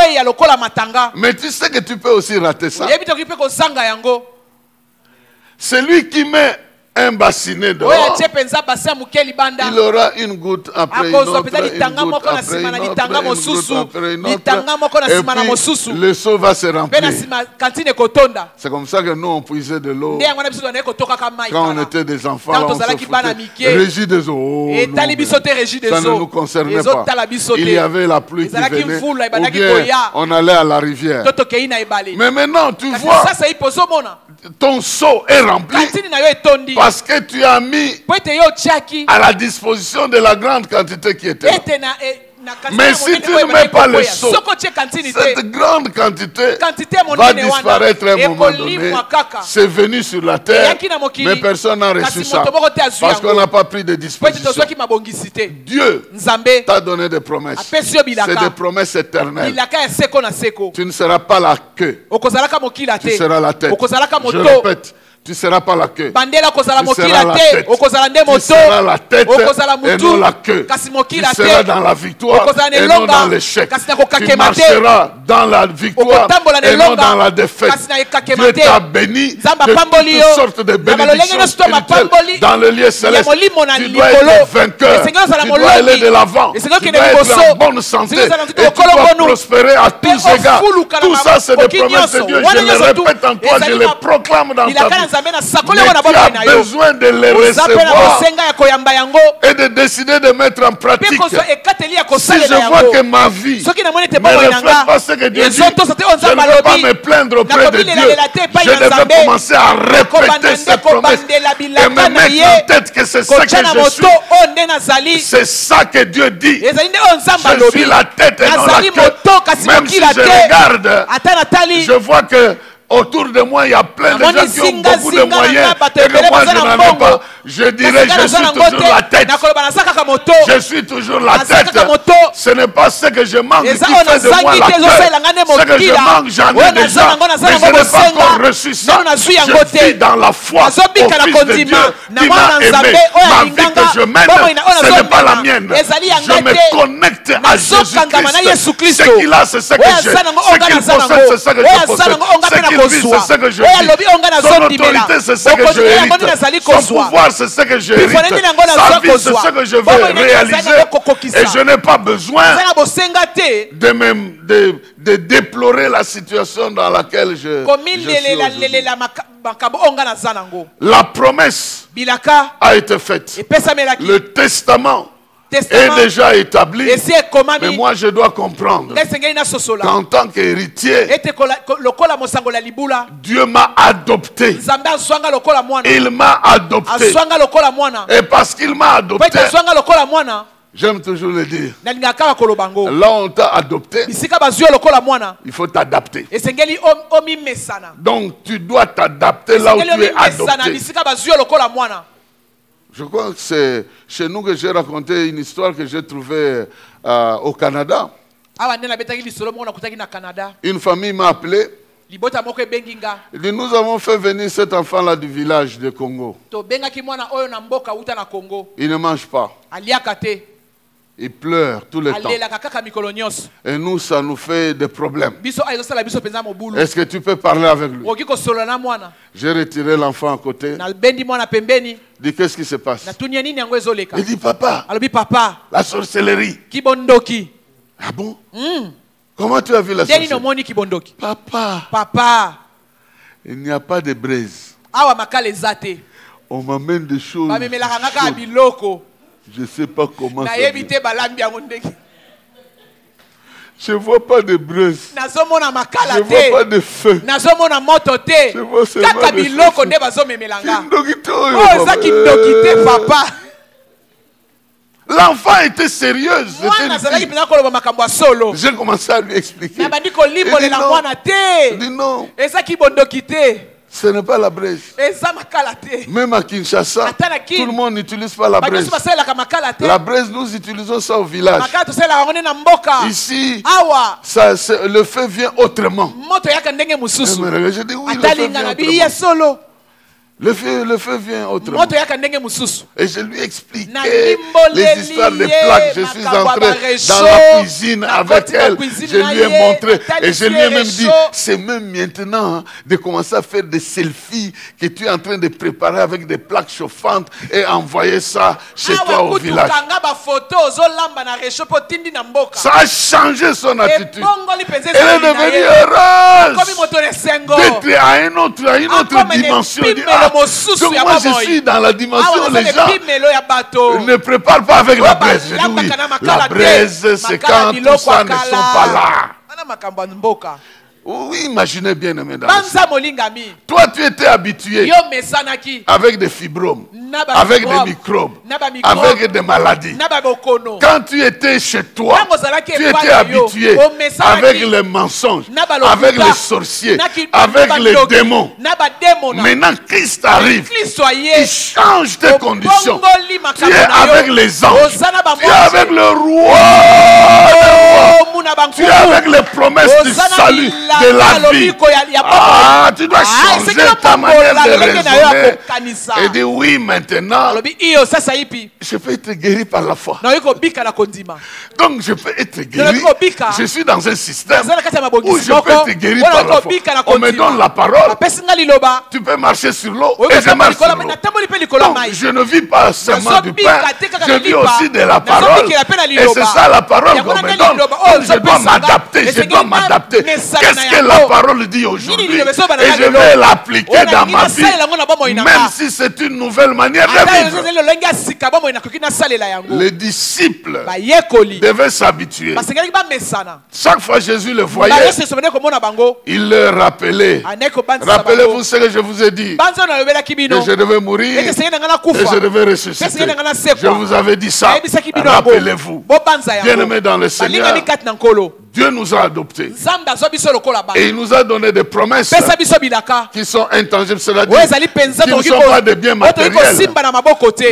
Mais tu sais que tu peux aussi rater ça. Celui qui met un bassinet dehors, il aura une goutte après une autre, et puis le seau va se remplir. C'est comme ça que nous on puisait de l'eau quand on était des enfants, là, on se foutait. Régie des eaux, ça ne nous concernait pas. Il y avait la pluie qui venait, ou bien on allait à la rivière. Mais maintenant tu vois, ton seau est rempli parce que tu as mis à la disposition de la grande quantité qui était là. Mais si tu ne mets pas le seau, cette grande quantité va disparaître à un moment donné. C'est venu sur la terre, mais personne n'a reçu ça parce qu'on n'a pas pris de disposition. Dieu t'a donné des promesses. C'est des promesses éternelles. Tu ne seras pas la queue, tu seras la tête. Je répète, tu ne seras pas la queue. Tu seras la tête. Tu seras la tête et non la queue. Tu seras dans la victoire et non dans l'échec. Tu marcheras dans la victoire et non dans la défaite. Dieu t'a béni de toutes sortes de bénédictions spirituelles dans le lieu céleste. Tu dois être vainqueur. Tu dois aller de l'avant. Tu dois être en bonne santé. Et tu dois prospérer à tous égards. Tout ça, c'est des promesses de Dieu. Je les répète en toi, je les proclame dans ta vie. Mais tu as besoin de les recevoir et de décider de mettre en pratique. Si je vois que ma vie ne reflète pas ce que Dieu dit, je ne vais pas me plaindre auprès de Dieu. Je devais commencer à répéter ces promesses et me mettre en tête que c'est ça que je suis. C'est ça que Dieu dit. Je suis la tête et non la queue. Même si je regarde, je vois que Autour de moi, il y a plein de gens qui ont beaucoup de moyens et que moi, je n'en ai pas. Je dirais, je suis toujours la tête. Je suis toujours la tête. Ce n'est pas ce que je manque qui fait de moi la tête. Ce que je manque, j'en ai déjà. Mais je n'ai pas encore reçu ça. Je vis dans la foi au Fils de Dieu qui m'a aimé. Ma vie que je mène, ce n'est pas la mienne. Je me connecte à Jésus-Christ. Ce qu'il a, c'est ce que j'ai. Ce qu'il possède, c'est ce que je possède. Ce qu'il vit, c'est ce que je vis. Son autorité, c'est ce que je hérite. Son pouvoir, c'est ce que je hérite. Sa vie, c'est ce que je veux réaliser. Et je n'ai pas besoin de déplorer la situation dans laquelle je suis. La promesse a été faite. Le testament est déjà établi. Mais moi, je dois comprendre qu'en tant qu'héritier, Dieu m'a adopté. Il m'a adopté. Et parce qu'il m'a adopté, j'aime toujours le dire, là on t'a adopté, il faut t'adapter. Donc tu dois t'adapter là où tu es adopté. Je crois que c'est chez nous que j'ai raconté une histoire que j'ai trouvée au Canada. Une famille m'a appelé. Il dit, nous avons fait venir cet enfant-là du village de Congo. Il ne mange pas. Il pleure tout le temps. Et nous, ça nous fait des problèmes. Est-ce que tu peux parler avec lui? J'ai retiré l'enfant à côté. Il dit, qu'est-ce qui se passe? Il dit, papa, la sorcellerie. Ah bon? Comment tu as vu la sorcellerie? Papa, il n'y a pas de braise. On m'amène des choses. Je ne sais pas comment ça vient. Je ne vois pas de braise. Je ne vois pas de feu. Je vois seulement des papa. L'enfant était sérieuse. J'ai commencé à lui expliquer. Il dit non. Ce n'est pas la braise. Même à Kinshasa, tout le monde n'utilise pas la braise. La braise, nous utilisons ça au village. Ici, ça, le feu vient autrement. Je dis oui, le feu vient autrement. Le feu vient autrement. Et je lui expliquais les histoires des plaques. Je suis entré dans la cuisine avec elle. Je lui ai montré. Et je lui ai même dit, c'est même maintenant de commencer à faire des selfies que tu es en train de préparer avec des plaques chauffantes et envoyer ça chez toi au village. Ça a changé son attitude. Elle est devenue heureuse d'être à une autre dimension. Donc moi je suis dans la dimension où les gens ne préparent pas avec la braise. Je dis oui, la braise c'est quand tous ça ne sont pas là. Oui, imaginez bien, aimé. Toi, tu étais habitué avec des fibromes, avec des microbes, avec des maladies. Quand tu étais chez toi, tu étais habitué avec les mensonges, avec les sorciers, avec les démons. Maintenant, Christ arrive. Il change tes conditions. Tu es avec les anges. Tu es avec le roi. Tu es avec les promesses du salut, de la vie. Ah, tu dois changer ta manière de raisonner et dire oui maintenant. Je peux être guéri par la foi. Donc je peux être guéri. Je suis dans un système où je peux être guéri par la foi. On me donne la parole. Tu peux marcher sur l'eau et je marche sur l'eau. Donc je ne vis pas seulement du pain. Je vis aussi de la parole. Et c'est ça la parole qu'on me donne. Donc je dois m'adapter. Je dois m'adapter. Qu'est-ce que la parole dit aujourd'hui? Et je vais l'appliquer dans ma vie. Même si c'est une nouvelle manière de vivre. Les disciples devaient s'abituer. Chaque fois Jésus le voyait, il leur rappelait. Rappelez-vous ce que je vous ai dit. Que je devais mourir et je devais ressusciter. Je vous avais dit ça. Rappelez-vous. Bien-aimés dans le Seigneur, Dieu nous a adoptés. Et il nous a donné des promesses qui sont intangibles. C'est-à-dire qui ne sont pas des biens matériels.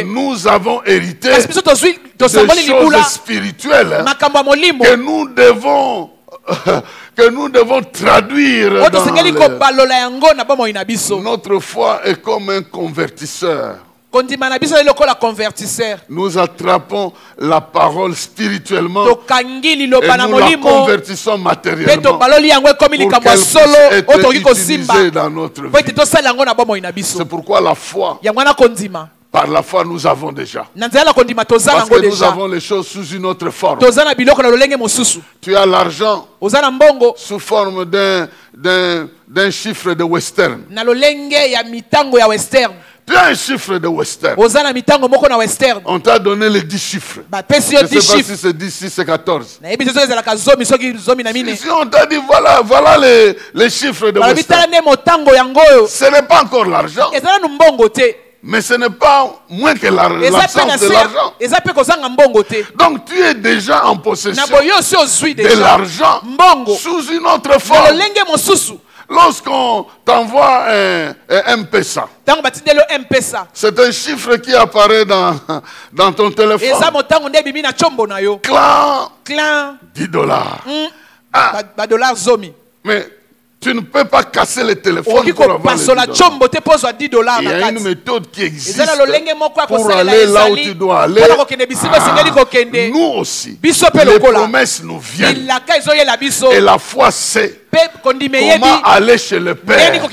Nous avons hérité des choses spirituelles que nous devons traduire dans notre foi est comme un convertisseur. Nous attrapons la parole spirituellement et nous la convertissons matériellement pour qu'elle puisse être utilisée dans notre vie. C'est pourquoi la foi, par la foi, nous avons déjà. Parce que nous avons les choses sous une autre forme. Tu as l'argent sous forme d'un chiffre de western. Tu as un chiffre de western. On t'a donné les 10 chiffres. Je ne sais pas si c'est 10, si c'est 14. Si on t'a dit voilà les chiffres de western. Ce n'est pas encore l'argent. Mais ce n'est pas moins que l'absence de l'argent. Donc tu es déjà en possession de l'argent sous une autre forme. Lorsqu'on t'envoie un M-Pesa, c'est un chiffre qui apparaît dans ton téléphone. Clan, $10. Mais tu ne peux pas casser le téléphone pour avoir les $10. Il y a une méthode qui existe pour aller là où tu dois aller. Nous aussi, les promesses nous viennent. Et la foi sait comment aller chez le Père pour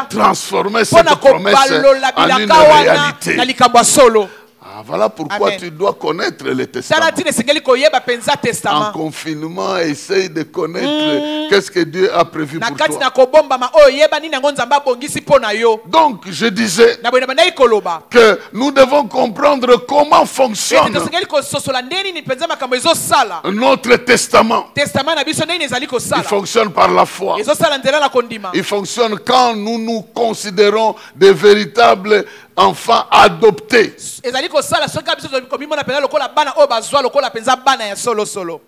transformer cette promesse en une réalité. Voilà pourquoi tu dois connaître le testament. En confinement, essaye de connaître qu'est-ce que Dieu a prévu pour toi. Donc, je disais que nous devons comprendre comment fonctionne notre testament. Il fonctionne par la foi. Il fonctionne quand nous nous considérons des véritables enfants adoptés.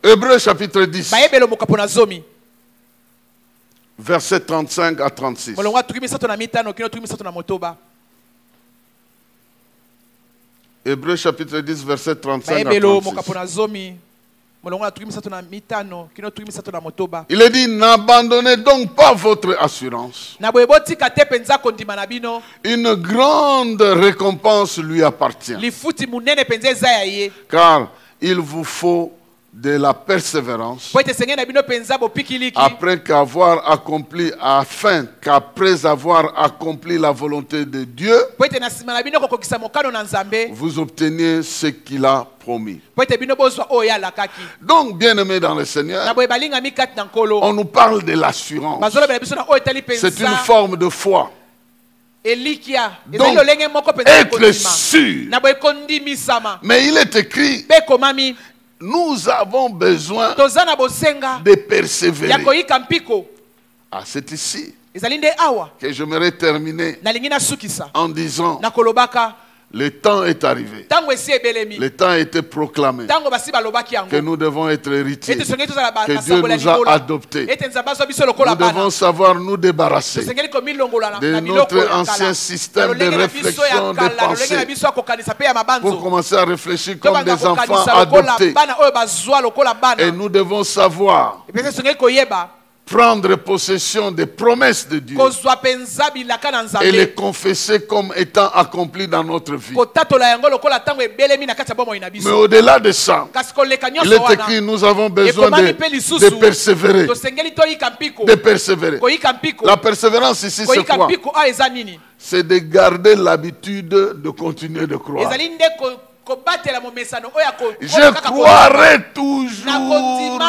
Hébreux chapitre 10. Verset 35 à 36. Hébreux chapitre 10, verset 35 à 36. Il est dit, n'abandonnez donc pas votre assurance. Une grande récompense lui appartient. Car il vous faut de la persévérance qu'après avoir accompli la volonté de Dieu, vous obteniez ce qu'il a promis. Donc, bien-aimés dans le Seigneur, on nous parle de l'assurance. C'est une forme de foi. Donc, être sûr. Mais il est écrit, nous avons besoin de persévérer. Ah, c'est ici que j'aimerais terminer en disant, le temps est arrivé. Le temps a été proclamé que nous devons être héritiers, que Dieu nous a adoptés. Nous devons savoir nous débarrasser de notre ancien système de réflexion, de pensée, pour commencer à réfléchir comme des enfants adoptés. Et nous devons savoir prendre possession des promesses de Dieu et les confesser comme étant accomplies dans notre vie. Mais au-delà de ça, il est écrit, nous avons besoin de persévérer. De persévérer. La persévérance ici, c'est quoi? C'est de garder l'habitude de continuer de croire. Je croirai toujours.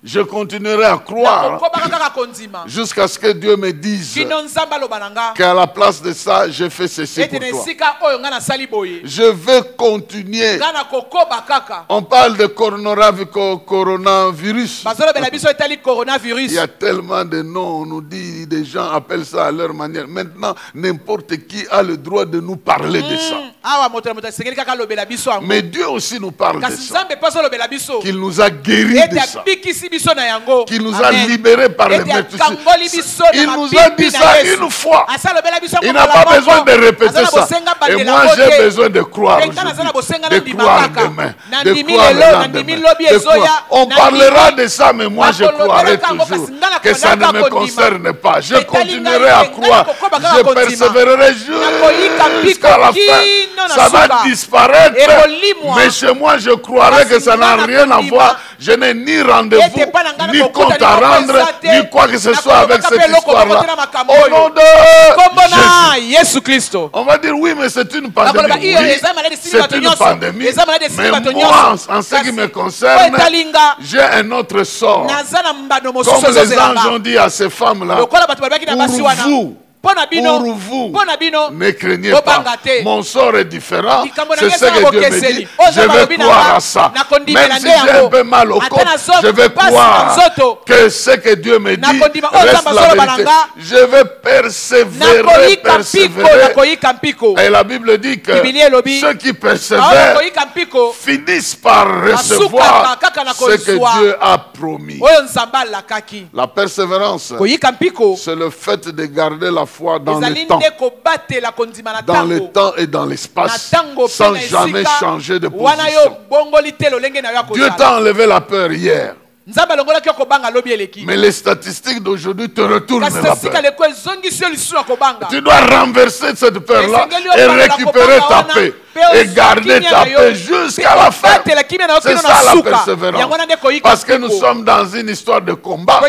Je continuerai à croire jusqu'à ce que Dieu me dise qu'à la place de ça, je fais ceci pour toi. Je veux continuer. On parle de coronavirus. Il y a tellement de noms, on nous dit, des gens appellent ça à leur manière. Maintenant, n'importe qui a le droit de nous parler de ça. Mais Dieu aussi nous parle de ça. Qu'il nous a guéris de ça. Qu'il nous a libérés par les meurtrissures. Il nous a dit ça une fois. Il n'a pas besoin de répéter ça. Et moi j'ai besoin de croire aujourd'hui, de croire demain, de croire le lendemain. On parlera de ça, mais moi je croirai toujours que ça ne me concerne pas. Je continuerai à croire. Je persévérerai jusqu'à la fin. Ça va disparaître. Mais chez moi, je croirai que ça n'a rien à voir. Je n'ai ni rendez-vous, ni compte à rendre, ni quoi que ce soit avec cette histoire-là. Au nom de Jésus. On va dire oui, mais c'est une pandémie. Oui, c'est une pandémie. Mais moi, en ce qui me concerne, j'ai un autre sort. Comme les anges ont dit à ces femmes-là, pour vous, ne craignez pas. Mon sort est différent. C'est ce que Dieu me dit. Je vais croire à ça. Même si j'ai un peu mal au corps, je vais croire que ce que Dieu me dit reste la vérité. Je vais persévérer. Et la Bible dit que ceux qui persévèrent finissent par recevoir ce que Dieu a promis. La persévérance, c'est le fait de garder la foi dans le temps et dans l'espace, sans jamais changer de position. Dieu t'a enlevé la peur hier. Mais les statistiques d'aujourd'hui te retournent la peur. Tu dois renverser cette peur-là et récupérer ta paix. Et garder ta paix jusqu'à la fin. C'est ça la persévérance. Parce que nous sommes dans une histoire de combat.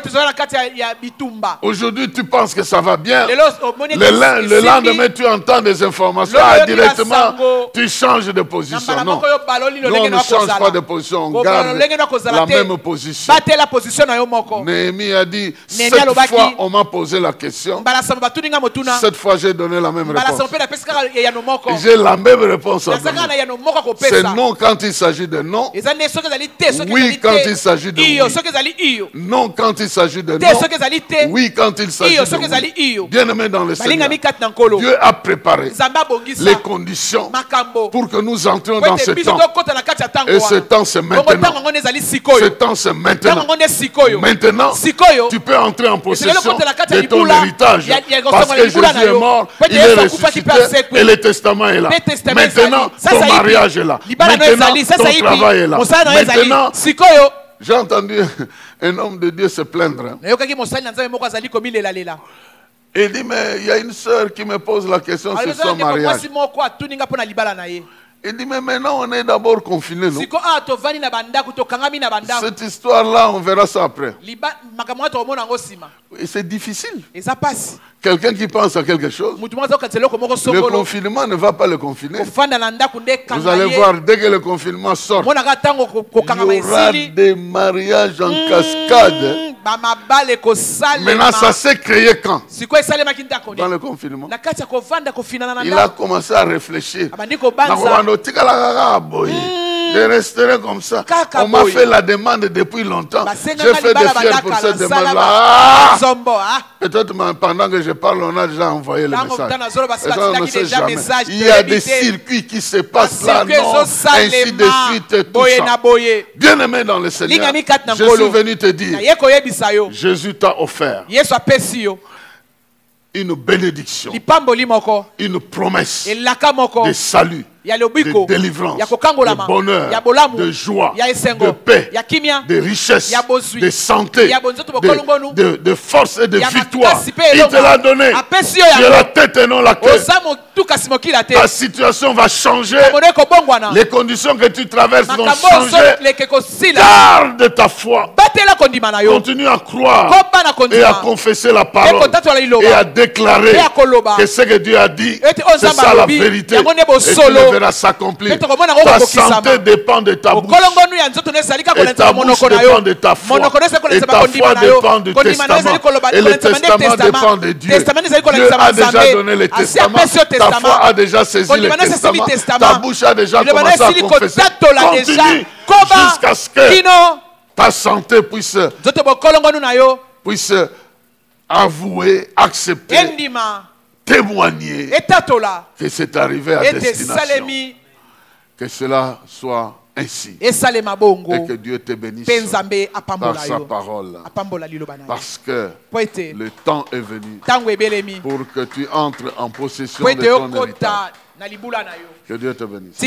Aujourd'hui, tu penses que ça va bien. Le lendemain, tu entends des informations. Directement, tu changes de position. Non, nous, on ne change pas de position. On garde la même position. Néhémie a dit, cette fois, on m'a posé la question. Cette fois, j'ai donné la même réponse. J'ai la même réponse. C'est non quand il s'agit de non. Oui quand il s'agit de oui. Non quand il s'agit de non. Oui quand il s'agit de oui. Bien aimé dans le Seigneur, Dieu a préparé les conditions pour que nous entrions dans ce temps. Et ce temps c'est maintenant. Ce temps c'est maintenant. Maintenant, tu peux entrer en possession de ton héritage. Parce que Jésus est mort, il est ressuscité et le testament est là. Maintenant, ton mariage est là. Maintenant, ton travail est là. Maintenant, j'ai entendu un homme de Dieu se plaindre. Il dit, mais il y a une sœur qui me pose la question sur son mariage. Il dit, mais maintenant on est d'abord confinés, non? Cette histoire-là, on verra ça après. Et c'est difficile. Quelqu'un qui pense à quelque chose, le confinement ne va pas le confiner. Vous allez voir, dès que le confinement sort, il y aura des mariages en cascade. Maintenant, ça s'est créé quand? Dans le confinement. Il a commencé à réfléchir. Je resterai comme ça. On m'a fait la demande depuis longtemps. J'ai fait des fiers pour cette demande-là. Peut-être pendant que je parle, on a déjà envoyé le message. On ne sait jamais. Il y a des circuits qui se passent là, non, ainsi de suite, tout ça. Bien aimé dans le Seigneur, je suis venu te dire, Jésus t'a offert une bénédiction, une promesse de salut, de délivrance, de bonheur, de joie, de paix, de richesse, de santé, de force et de victoire. Il te l'a donné. Tu es la tête et non la queue. Ta situation va changer. Les conditions que tu traverses vont changer. Garde ta foi. Continue à croire et à confesser la parole et à déclarer que ce que Dieu a dit, c'est ça la vérité. Et tu le verras s'accomplir. Ta santé dépend de ta bouche. Et ta bouche dépend de ta foi. Et ta foi dépend du testament. Et le testament dépend de Dieu. Dieu a déjà donné le testament. Ta foi a déjà saisi le testament. Ta bouche a déjà commencé à confesser. Continue jusqu'à ce que ta santé puisse avouer, accepter témoigner que c'est arrivé à destination. Que cela soit ainsi. Et que Dieu te bénisse par sa parole. Parce que le temps est venu pour que tu entres en possession de ton héritage. Que Dieu te bénisse.